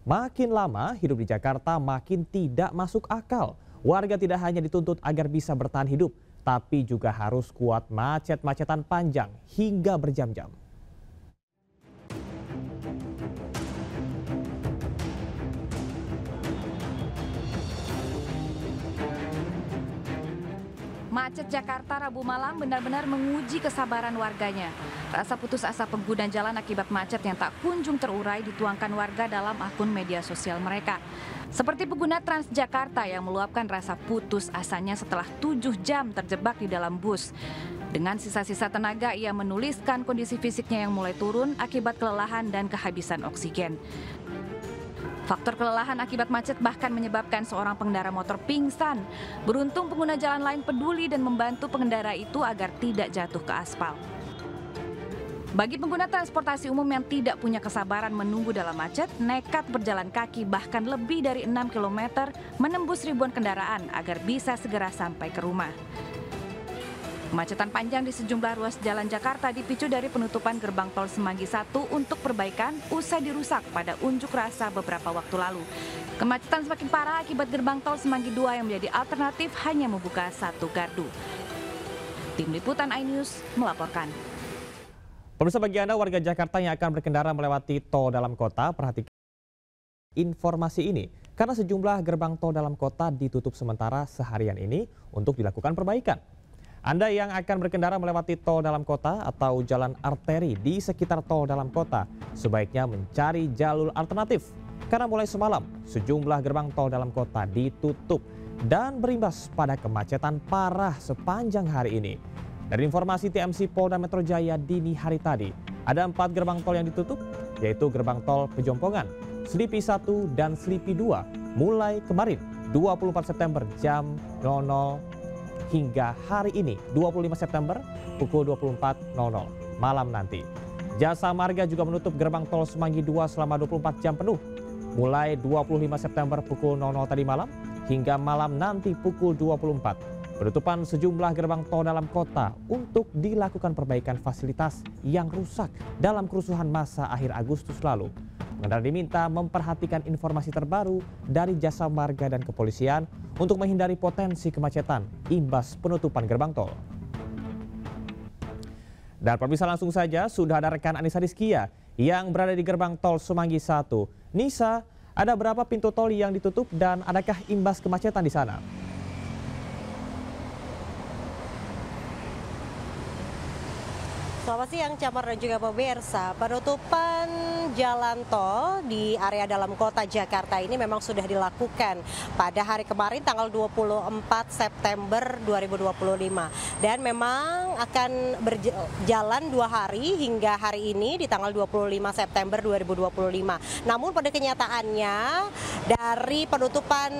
Makin lama hidup di Jakarta makin tidak masuk akal. Warga tidak hanya dituntut agar bisa bertahan hidup, tapi juga harus kuat macet-macetan panjang hingga berjam-jam. Macet Jakarta Rabu malam benar-benar menguji kesabaran warganya. Rasa putus asa pengguna jalan akibat macet yang tak kunjung terurai dituangkan warga dalam akun media sosial mereka. Seperti pengguna Transjakarta yang meluapkan rasa putus asanya setelah 7 jam terjebak di dalam bus. Dengan sisa-sisa tenaga, ia menuliskan kondisi fisiknya yang mulai turun akibat kelelahan dan kehabisan oksigen. Faktor kelelahan akibat macet bahkan menyebabkan seorang pengendara motor pingsan. Beruntung pengguna jalan lain peduli dan membantu pengendara itu agar tidak jatuh ke aspal. Bagi pengguna transportasi umum yang tidak punya kesabaran menunggu dalam macet, nekat berjalan kaki bahkan lebih dari 6 km menembus ribuan kendaraan agar bisa segera sampai ke rumah. Kemacetan panjang di sejumlah ruas jalan Jakarta dipicu dari penutupan gerbang tol Semanggi 1 untuk perbaikan usai dirusak pada unjuk rasa beberapa waktu lalu. Kemacetan semakin parah akibat gerbang tol Semanggi 2 yang menjadi alternatif hanya membuka satu gardu. Tim Liputan iNews melaporkan. Pemirsa, bagi Anda warga Jakarta yang akan berkendara melewati tol dalam kota, perhatikan informasi ini. Karena sejumlah gerbang tol dalam kota ditutup sementara seharian ini untuk dilakukan perbaikan. Anda yang akan berkendara melewati tol dalam kota atau jalan arteri di sekitar tol dalam kota, sebaiknya mencari jalur alternatif. Karena mulai semalam, sejumlah gerbang tol dalam kota ditutup dan berimbas pada kemacetan parah sepanjang hari ini. Dari informasi TMC Polda Metro Jaya dini hari tadi, ada 4 gerbang tol yang ditutup, yaitu gerbang tol Pejompongan, Selipi 1 dan Selipi 2, mulai kemarin 24 September jam 00 hingga hari ini 25 September pukul 24.00 malam nanti. Jasa Marga juga menutup gerbang tol Semanggi 2 selama 24 jam penuh, mulai 25 September pukul 00 tadi malam hingga malam nanti pukul 24. Penutupan sejumlah gerbang tol dalam kota untuk dilakukan perbaikan fasilitas yang rusak dalam kerusuhan masa akhir Agustus lalu. Pengendara diminta memperhatikan informasi terbaru dari Jasa Marga dan Kepolisian untuk menghindari potensi kemacetan imbas penutupan gerbang tol. Dan pemirsa, langsung saja sudah ada rekan Anissa Rizkia yang berada di gerbang tol Semanggi 1. Nisa, ada berapa pintu tol yang ditutup dan adakah imbas kemacetan di sana? Selamat siang Camar dan juga pemirsa. Penutupan jalan tol di area dalam kota Jakarta ini memang sudah dilakukan pada hari kemarin tanggal 24 September 2025. Dan memang akan berjalan 2 hari hingga hari ini di tanggal 25 September 2025. Namun pada kenyataannya dari penutupan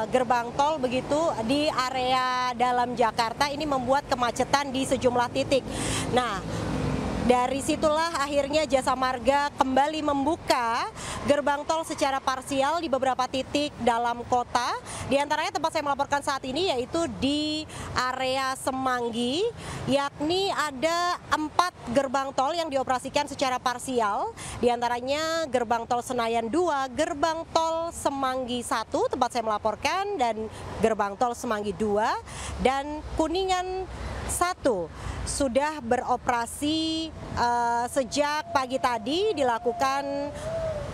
gerbang tol begitu di area dalam Jakarta ini membuat kemacetan di sejumlah titik. Nah, dari situlah akhirnya Jasa Marga kembali membuka gerbang tol secara parsial di beberapa titik dalam kota. Di antaranya tempat saya melaporkan saat ini yaitu di area Semanggi, yakni ada 4 gerbang tol yang dioperasikan secara parsial. Di antaranya gerbang tol Senayan 2, gerbang tol Semanggi 1 tempat saya melaporkan, dan gerbang tol Semanggi 2 dan Kuningan 1 sudah beroperasi sejak pagi tadi. Dilakukan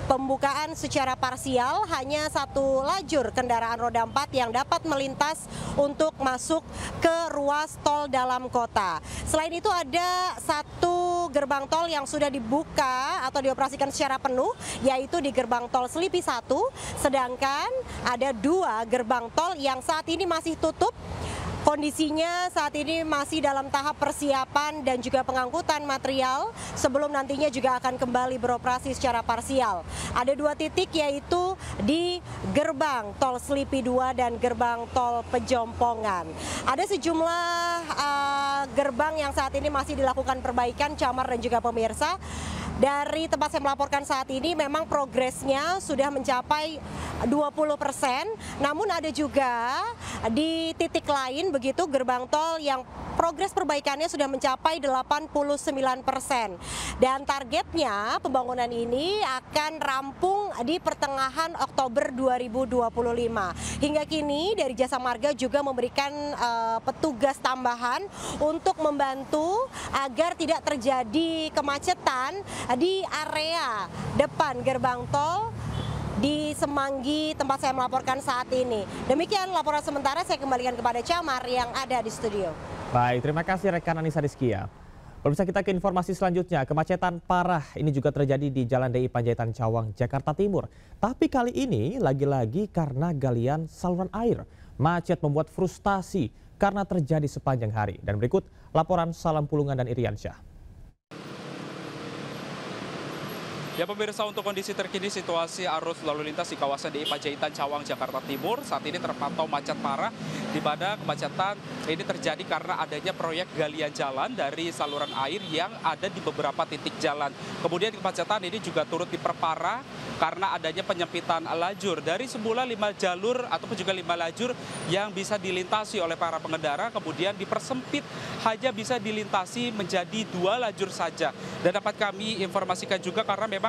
pembukaan secara parsial, hanya 1 lajur kendaraan roda 4 yang dapat melintas untuk masuk ke ruas tol dalam kota. Selain itu ada 1 gerbang tol yang sudah dibuka atau dioperasikan secara penuh, yaitu di gerbang tol Selipi 1, sedangkan ada 2 gerbang tol yang saat ini masih tutup. Kondisinya saat ini masih dalam tahap persiapan dan juga pengangkutan material sebelum nantinya juga akan kembali beroperasi secara parsial. Ada 2 titik yaitu di gerbang tol Selipi 2 dan gerbang tol Pejompongan. Ada sejumlah gerbang yang saat ini masih dilakukan perbaikan, Camar dan juga pemirsa. Dari tempat saya melaporkan saat ini memang progresnya sudah mencapai 20%, namun ada juga di titik lain begitu gerbang tol yang progres perbaikannya sudah mencapai 89%. Dan targetnya pembangunan ini akan rampung di pertengahan Oktober 2025. Hingga kini dari Jasa Marga juga memberikan petugas tambahan untuk membantu agar tidak terjadi kemacetan di area depan gerbang tol di Semanggi tempat saya melaporkan saat ini. Demikian laporan sementara, saya kembalikan kepada Camar yang ada di studio. Baik, terima kasih rekan Anissa Rizkia. Pemirsa, kita ke informasi selanjutnya. Kemacetan parah ini juga terjadi di Jalan DI Panjaitan Cawang, Jakarta Timur. Tapi kali ini lagi-lagi karena galian saluran air. Macet membuat frustasi karena terjadi sepanjang hari. Dan berikut laporan Salam Pulungan dan Iriansyah. Ya pemirsa, untuk kondisi terkini situasi arus lalu lintas di kawasan DI Panjaitan Cawang, Jakarta Timur saat ini terpantau macet parah, di mana kemacetan ini terjadi karena adanya proyek galian jalan dari saluran air yang ada di beberapa titik jalan. Kemudian kemacetan ini juga turut diperparah karena adanya penyempitan lajur dari semula 5 jalur ataupun juga 5 lajur yang bisa dilintasi oleh para pengendara, kemudian dipersempit hanya bisa dilintasi menjadi 2 lajur saja. Dan dapat kami informasikan juga karena memang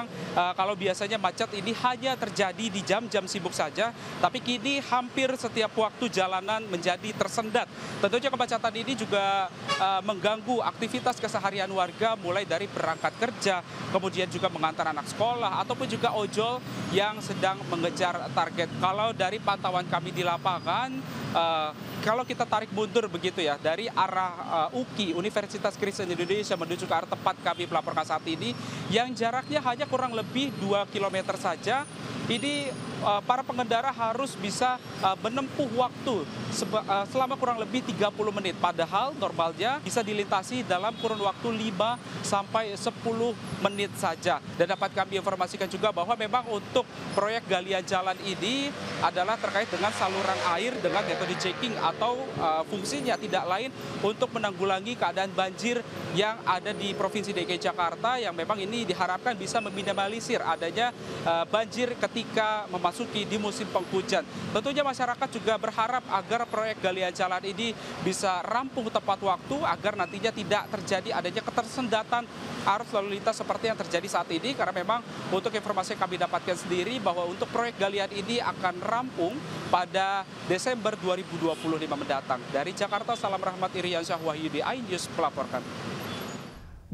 kalau biasanya macet ini hanya terjadi di jam-jam sibuk saja, tapi kini hampir setiap waktu jalanan menjadi tersendat. Tentunya kemacetan ini juga mengganggu aktivitas keseharian warga, mulai dari berangkat kerja, kemudian juga mengantar anak sekolah, ataupun juga ojol yang sedang mengejar target. Kalau dari pantauan kami di lapangan, kalau kita tarik mundur begitu ya, dari arah UKI, Universitas Kristen Indonesia, menuju ke arah tempat kami melaporkan saat ini, yang jaraknya hanya kurang lebih 2 km saja, ini para pengendara harus bisa menempuh waktu selama kurang lebih 30 menit. Padahal normalnya bisa dilintasi dalam kurun waktu 5 sampai 10 menit saja. Dan dapat kami informasikan juga bahwa memang untuk proyek galian jalan ini adalah terkait dengan saluran air dengan metode checking atau fungsinya tidak lain untuk menanggulangi keadaan banjir yang ada di Provinsi DKI Jakarta, yang memang ini diharapkan bisa meminimalisir adanya banjir ketika memasuki di musim penghujan. Tentunya masyarakat juga berharap agar proyek galian jalan ini bisa rampung tepat waktu agar nantinya tidak terjadi adanya ketersendatan arus lalu lintas seperti yang terjadi saat ini, karena memang untuk informasi yang kami dapatkan sendiri bahwa untuk proyek galian ini akan rampung pada Desember 2025 mendatang. Dari Jakarta, Salam Rahmat, Iriansyah Wahyudi, iNews melaporkan.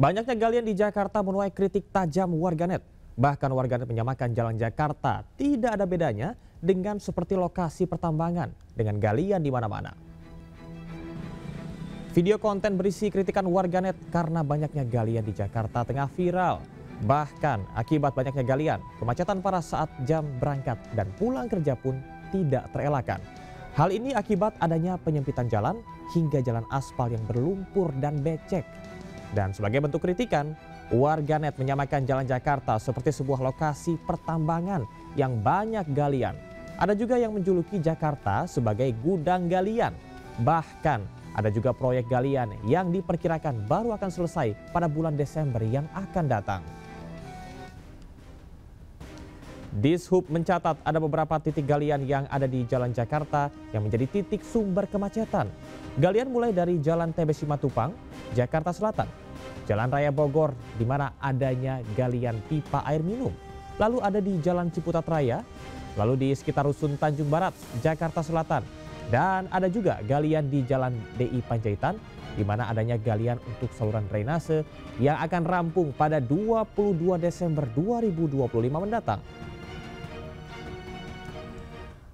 Banyaknya galian di Jakarta menuai kritik tajam warganet. Bahkan warganet menyamakan Jalan Jakarta tidak ada bedanya dengan seperti lokasi pertambangan dengan galian di mana-mana. Video konten berisi kritikan warganet karena banyaknya galian di Jakarta tengah viral. Bahkan akibat banyaknya galian, kemacetan parah saat jam berangkat dan pulang kerja pun tidak terelakkan. Hal ini akibat adanya penyempitan jalan hingga jalan aspal yang berlumpur dan becek. Dan sebagai bentuk kritikan, warganet menyamakan Jalan Jakarta seperti sebuah lokasi pertambangan yang banyak galian. Ada juga yang menjuluki Jakarta sebagai gudang galian. Bahkan ada juga proyek galian yang diperkirakan baru akan selesai pada bulan Desember yang akan datang. Dishub mencatat ada beberapa titik galian yang ada di Jalan Jakarta yang menjadi titik sumber kemacetan. Galian mulai dari Jalan TB Simatupang, Jakarta Selatan, Jalan Raya Bogor di mana adanya galian pipa air minum. Lalu ada di Jalan Ciputat Raya, lalu di sekitar Rusun Tanjung Barat, Jakarta Selatan. Dan ada juga galian di Jalan DI Panjaitan di mana adanya galian untuk saluran drainase yang akan rampung pada 22 Desember 2025 mendatang.